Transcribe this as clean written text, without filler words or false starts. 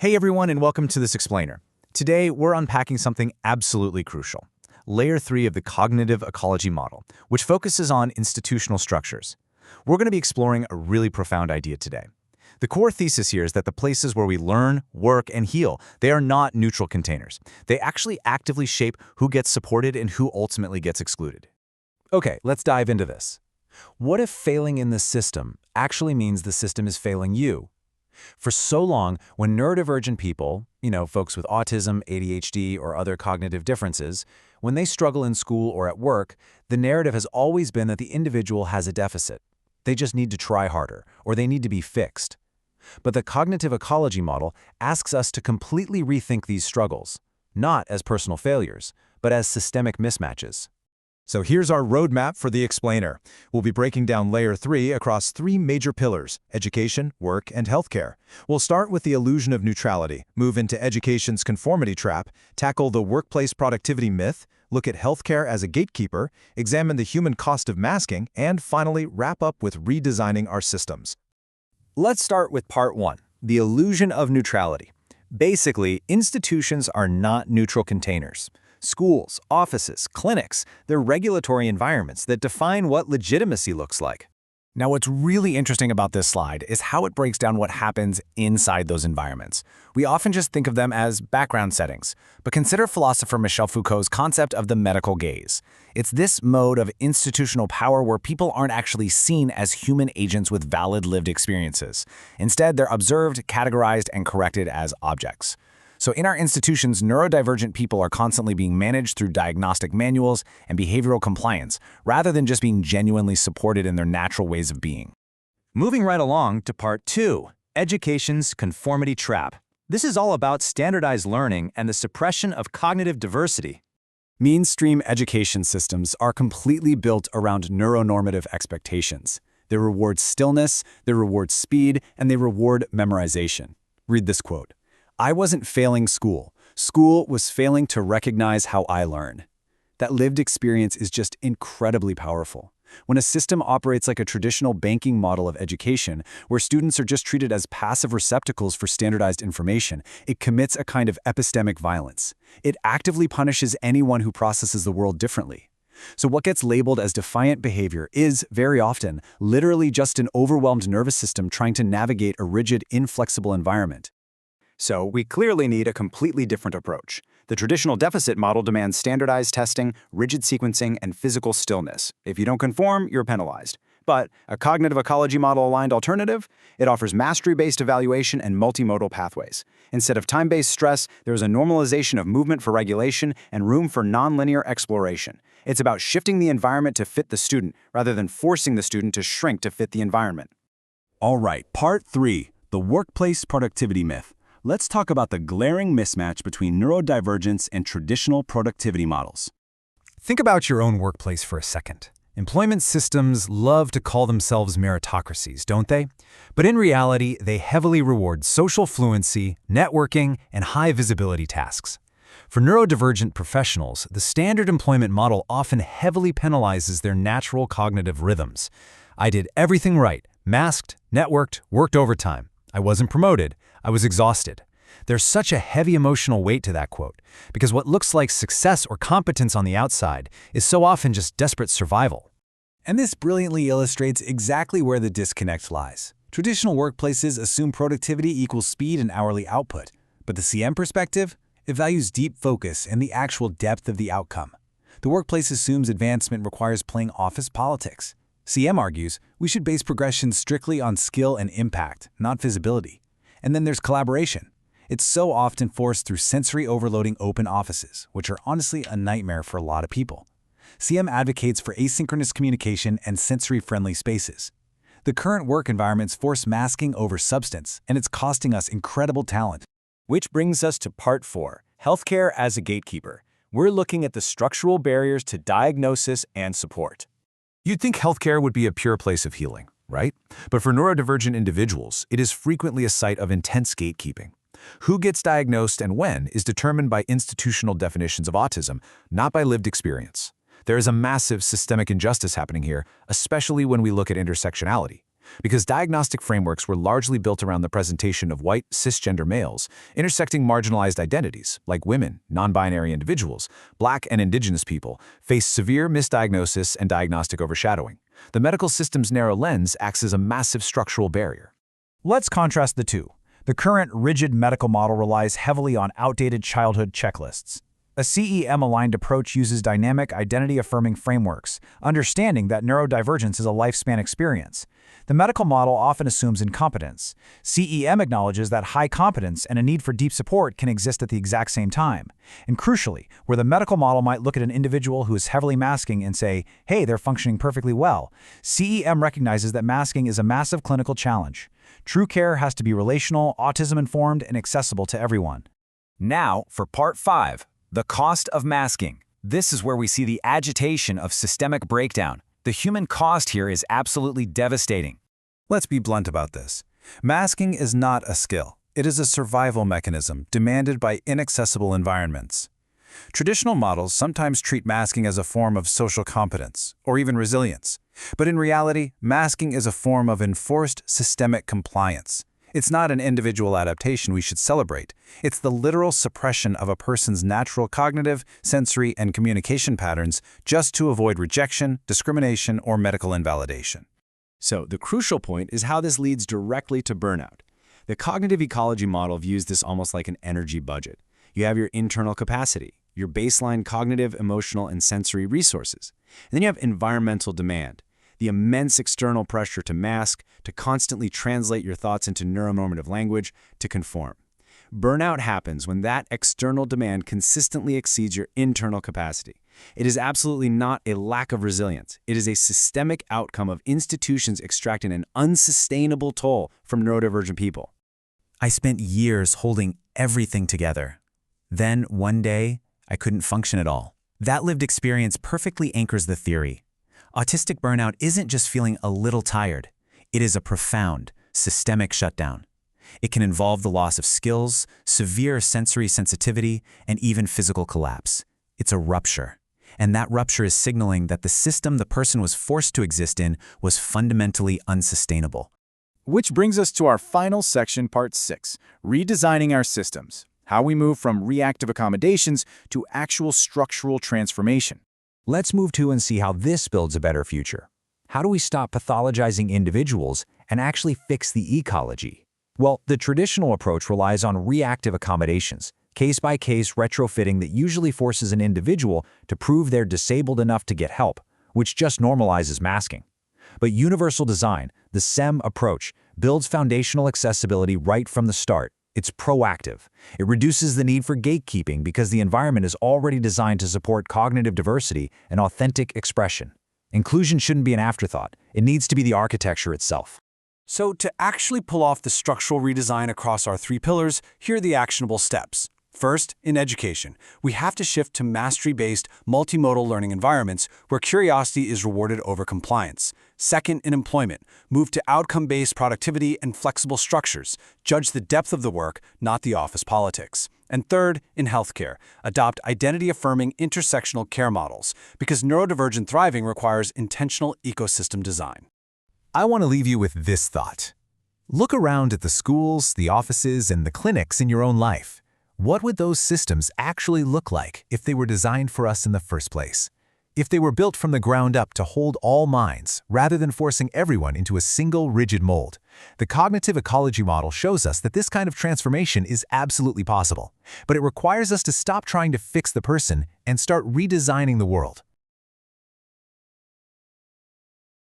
Hey everyone, and welcome to this explainer. Today, we're unpacking something absolutely crucial. Layer 3 of the cognitive ecology model, which focuses on institutional structures. We're going to be exploring a really profound idea today. The core thesis here is that the places where we learn, work, and heal, they are not neutral containers. They actually actively shape who gets supported and who ultimately gets excluded. Okay, let's dive into this. What if failing in the system actually means the system is failing you? For so long, when neurodivergent people, folks with autism, ADHD, or other cognitive differences, when they struggle in school or at work, the narrative has always been that the individual has a deficit. They just need to try harder, or they need to be fixed. But the cognitive ecology model asks us to completely rethink these struggles, not as personal failures, but as systemic mismatches. So here's our roadmap for the explainer. We'll be breaking down Layer 3 across three major pillars: education, work, and healthcare. We'll start with the illusion of neutrality, move into education's conformity trap, tackle the workplace productivity myth, look at healthcare as a gatekeeper, examine the human cost of masking, and finally wrap up with redesigning our systems. Let's start with part 1, the illusion of neutrality. Basically, institutions are not neutral containers. Schools, offices, clinics, they're regulatory environments that define what legitimacy looks like. Now, what's really interesting about this slide is how it breaks down what happens inside those environments. We often just think of them as background settings, but consider philosopher Michel Foucault's concept of the medical gaze. It's this mode of institutional power where people aren't actually seen as human agents with valid lived experiences. Instead, they're observed, categorized, and corrected as objects. So in our institutions, neurodivergent people are constantly being managed through diagnostic manuals and behavioral compliance, rather than just being genuinely supported in their natural ways of being. Moving right along to part 2, education's conformity trap. This is all about standardized learning and the suppression of cognitive diversity. Mainstream education systems are completely built around neuronormative expectations. They reward stillness, they reward speed, and they reward memorization. Read this quote. "I wasn't failing school. School was failing to recognize how I learn." That lived experience is just incredibly powerful. When a system operates like a traditional banking model of education, where students are just treated as passive receptacles for standardized information, it commits a kind of epistemic violence. It actively punishes anyone who processes the world differently. So what gets labeled as defiant behavior is, very often, literally just an overwhelmed nervous system trying to navigate a rigid, inflexible environment. So we clearly need a completely different approach. The traditional deficit model demands standardized testing, rigid sequencing, and physical stillness. If you don't conform, you're penalized. But a cognitive ecology model-aligned alternative, it offers mastery-based evaluation and multimodal pathways. Instead of time-based stress, there's a normalization of movement for regulation and room for nonlinear exploration. It's about shifting the environment to fit the student, rather than forcing the student to shrink to fit the environment. All right, part 3, the workplace productivity myth. Let's talk about the glaring mismatch between neurodivergence and traditional productivity models. Think about your own workplace for a second. Employment systems love to call themselves meritocracies, don't they? But in reality, they heavily reward social fluency, networking, and high-visibility tasks. For neurodivergent professionals, the standard employment model often heavily penalizes their natural cognitive rhythms. I did everything right, masked, networked, worked overtime. I wasn't promoted. I was exhausted. There's such a heavy emotional weight to that quote, because what looks like success or competence on the outside is so often just desperate survival. And this brilliantly illustrates exactly where the disconnect lies. Traditional workplaces assume productivity equals speed and hourly output, but the CM perspective, it values deep focus and the actual depth of the outcome. The workplace assumes advancement requires playing office politics. CM argues we should base progression strictly on skill and impact, not visibility. And then there's collaboration. It's so often forced through sensory overloading open offices, which are honestly a nightmare for a lot of people. CM advocates for asynchronous communication and sensory-friendly spaces. The current work environments force masking over substance, and it's costing us incredible talent. Which brings us to part 4, healthcare as a gatekeeper. We're looking at the structural barriers to diagnosis and support. You'd think healthcare would be a pure place of healing, right? But for neurodivergent individuals, it is frequently a site of intense gatekeeping. Who gets diagnosed and when is determined by institutional definitions of autism, not by lived experience. There is a massive systemic injustice happening here, especially when we look at intersectionality. Because diagnostic frameworks were largely built around the presentation of white, cisgender males, intersecting marginalized identities, like women, non-binary individuals, Black and Indigenous people, face severe misdiagnosis and diagnostic overshadowing. The medical system's narrow lens acts as a massive structural barrier. Let's contrast the two. The current rigid medical model relies heavily on outdated childhood checklists. A CEM-aligned approach uses dynamic, identity-affirming frameworks, understanding that neurodivergence is a lifespan experience. The medical model often assumes incompetence. CEM acknowledges that high competence and a need for deep support can exist at the exact same time. And crucially, where the medical model might look at an individual who is heavily masking and say, hey, they're functioning perfectly well, CEM recognizes that masking is a massive clinical challenge. True care has to be relational, autism-informed, and accessible to everyone. Now for Part 5. The cost of masking. This is where we see the agitation of systemic breakdown. The human cost here is absolutely devastating. Let's be blunt about this. Masking is not a skill. It is a survival mechanism demanded by inaccessible environments. Traditional models sometimes treat masking as a form of social competence, or even resilience. But in reality, masking is a form of enforced systemic compliance. It's not an individual adaptation we should celebrate. It's the literal suppression of a person's natural cognitive, sensory, and communication patterns just to avoid rejection, discrimination, or medical invalidation. So, the crucial point is how this leads directly to burnout. The cognitive ecology model views this almost like an energy budget. You have your internal capacity, your baseline cognitive, emotional, and sensory resources. And then you have environmental demand, the immense external pressure to mask, to constantly translate your thoughts into neuronormative language, to conform. Burnout happens when that external demand consistently exceeds your internal capacity. It is absolutely not a lack of resilience. It is a systemic outcome of institutions extracting an unsustainable toll from neurodivergent people. I spent years holding everything together. Then, one day, I couldn't function at all. That lived experience perfectly anchors the theory. Autistic burnout isn't just feeling a little tired. It is a profound, systemic shutdown. It can involve the loss of skills, severe sensory sensitivity, and even physical collapse. It's a rupture. And that rupture is signaling that the system the person was forced to exist in was fundamentally unsustainable. Which brings us to our final section, Part 6, redesigning our systems, how we move from reactive accommodations to actual structural transformation. Let's move to and see how this builds a better future. How do we stop pathologizing individuals and actually fix the ecology? Well, the traditional approach relies on reactive accommodations, case-by-case retrofitting that usually forces an individual to prove they're disabled enough to get help, which just normalizes masking. But universal design, the SEM approach, builds foundational accessibility right from the start. It's proactive. It reduces the need for gatekeeping because the environment is already designed to support cognitive diversity and authentic expression. Inclusion shouldn't be an afterthought. It needs to be the architecture itself. So to actually pull off the structural redesign across our 3 pillars, here are the actionable steps. First, in education, we have to shift to mastery-based, multimodal learning environments where curiosity is rewarded over compliance. Second, in employment, move to outcome-based productivity and flexible structures. Judge the depth of the work, not the office politics. And third, in healthcare, adopt identity-affirming intersectional care models because neurodivergent thriving requires intentional ecosystem design. I want to leave you with this thought. Look around at the schools, the offices, and the clinics in your own life. What would those systems actually look like if they were designed for us in the first place? If they were built from the ground up to hold all minds, rather than forcing everyone into a single rigid mold? The cognitive ecology model shows us that this kind of transformation is absolutely possible, but it requires us to stop trying to fix the person and start redesigning the world.